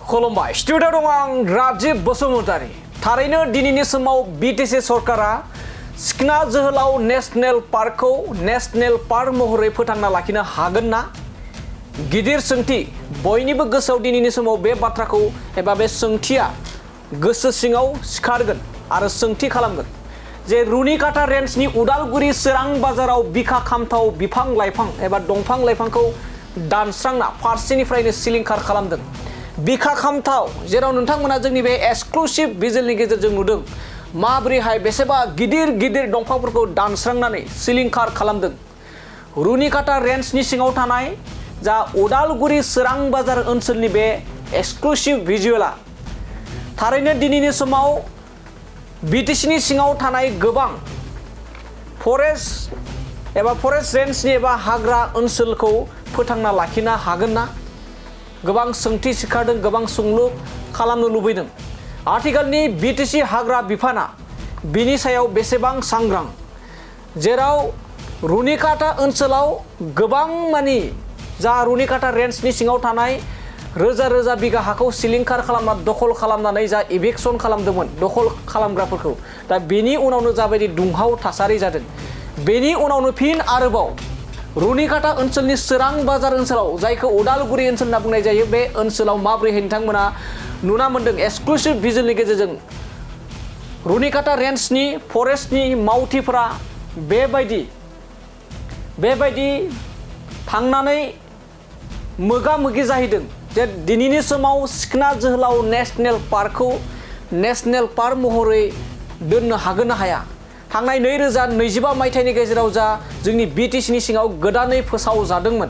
खुलुमबाय स्टुडिअ दं आं राजिब बसुमतारी थारैनो दिनैनि समाव बिटिसि सरकारा सिखना जोहोलाव नेशनेल पार्कखौ नेशनेल पार्क महरै फोथांना लाखिनो हागोन ना गिदिर सोंथि बयनिबो गोसोआव दिनैनि समाव बे बाथ्राखौ एबा बे सोंथिया गोसो सिङाव सिखारगोन आरो सोंथि खालामगोन जे रुनिकाटा रेन्जनि उदालगुरि सोरां बाजाराव बिखा खामथाव बिफां लाइफां एबा दंफां लाइफांखौ दानस्रांना फारसेनिफ्रायनो सिलिंखार खालामदों बिखा खामथाव जेराव नोंथांमोना जोंनि बे एक्सक्लुसिव भिजुअलनि गेजेरजों नुदों माबोरैहाय बेसेबा गिदिर गिदिर दंफांफोरखौ दानस्रांनानै सिलिंखार खालामदों रुनिकाटा रेन्जनि सिङाव थानाय जा उदालगुरि सोरां बाजार ओनसोलनि बे एक्सक्लुसिव भिजुअला थारैनो दिनैनि समाव बिटिसिनि सिङाव थानाय गोबां फरेस्ट एबा फरेस्ट रेन्जनि एबा हाग्रा ओनसोलखौ फोथांना लाखिनो हागोन ना गोबां सोंथि सिखारदों गोबां सोंलु खालामनो लुबैदों आथिखालनि बिटिसि हाग्रा बिफाना बिनि सायाव बेसेबां सांग्रां जेराव रुनिकाटा ओनसोलाव गोबां मानि जा रुनिकाटा रेन्जनि सिङाव थानाय रोजा रोजा बिगा हाखौ सिलिंखार खालामना दखल खालामनानै जा इभिक्सन खालामदोंमोन दखल खालामग्राफोरखौ दा बेनि उनावनो जाबायदि दुंहाव थासारि जादों बेनि उनावनो फिन आरोबाव रुनिकाटा ओनसोलनि सोरां बाजार ओनसोलाव जायखौ उदालगुरि ओनसोल होनना बुंनाय जायो बे ओनसोलाव माबोरैहाय नोंथांमोना नुना मोन्दों एक्सक्लुसिव भिजुअलनि गेजेरजों रुनिकाटा रेन्जनि फरेस्टनि मावथिफोरा बेबायदि थांनानै मोगा मोगि जाहैदों जे दिनैनि समाव सिखना जोहोलाव नेशनेल पार्कखौ नेशनेल पार्क महरै दोननो हागोन ना हाया थांनाय 2025 मायथाइनि गेजेराव जा जोंनि बिटिसिनि सिङाव गोदानै फोसावजादोंमोन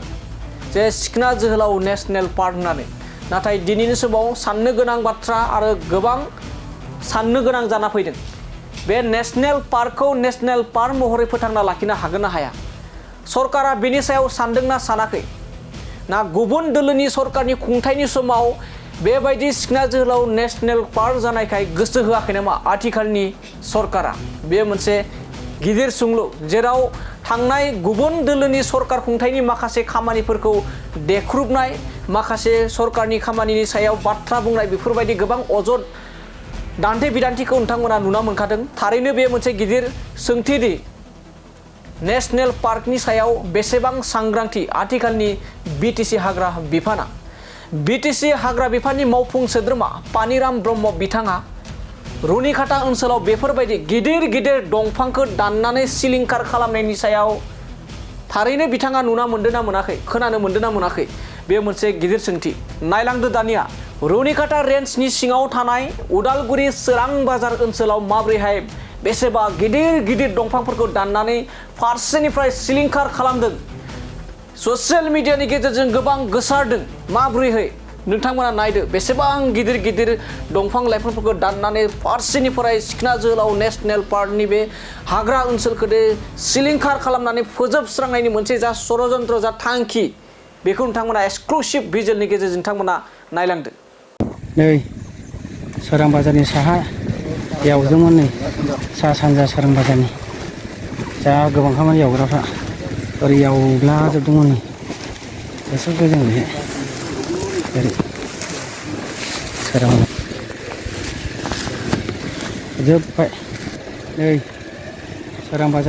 जे सिखना जोहोलाव नेशनेल पार्क होननानै नाथाय दिनैनि समाव साननो गोनां बाथ्रा आरो गोबां साननो गोनां जाना फैदों बे नेशनेल पार्कखौ नेशनेल पार्क महरै फोथांना लाखिनो हागोन ना हाया सरकारा बेनि सायाव सानदोंना सानाखै ना गुबुन दोलोनि सरकारनि खुंथायनि समाव बेबायदि सिखना जोहोलाव नेशनेल पार्क जानायखाय गोसो होआखै नामा आथिखालनि सरकारा बे मोनसे गिदिर सोंलु जेराव थांनाय गुबुन दोलोनि सरकार खुंथायनि माखासे खामानिफोरखौ देख्रुबनाय माखासे सरकारनि खामानिनि सायाव बाथ्रा बुंनाय बेफोरबायदि गोबां अजद दान्थे बिदान्थिखौ नोंथांमोना नुना मोनखादों थारैनो बे मोनसे गिदिर सोंथि दि नेशनेल पार्कनि सायाव बेसेबां सांग्रांथि आथिखालनि बिटिसि हाग्रा बिफाना बिटिसि हाग्रा बिफाननि मावफुं सोद्रोमा पानिराम ब्रह्म बिथाङा रुनिकाटा ओनसोलाव बेफोरबायदि गिदिर गिदिर दंफांखौ दाननानै सिलिंखार खालामनायनि सायाव थारैनो बिथाङा नुना मोन्दों ना मोनाखै खोनानो मोन्दों ना मोनाखै बे मोनसे गिदिर सोंथि नायलांदो दानिया रुनिकाटा रेन्जनि सिङाव थानाय उदालगुरि सोरां बाजार ओनसोलाव माबोरैहाय बेसेबा गिदिर गिदिर दंफांफोरखौ दाननानै फारसेनिफ्राय सिलिंखार खालामदों ससियेल मिडियानि गेजेरजों गोबां गोसारदों माबोरैहाय नोंथांमोना नायदो बेसेबां गिदिर गिदिर दंफां लाइफांफोरखौ दाननानै फारसेनिफ्राय सिखना जोहोलाव नेशनेल पार्कनि बे हाग्रा ओनसोलखौ सिलिंखार खालामनानै फोजोबस्रांनायनि मोनसे जा षड़यन्त्र जा थांखि बेखौ नोंथांमोना एक्सक्लुसिभ भिजुअलनि गेजेरजों नोंथांमोना नायलांदो नै सोरां बाजारनि साहा एवदोंमोन नै सा सानजा सोरां बाजारनि जा गोबां खामानि एवग्राफ्रा ओरै एवलाजोबदोंमोन नै गासैबो जों ओरै सोरां जोब्बाय नै सोरां बाजार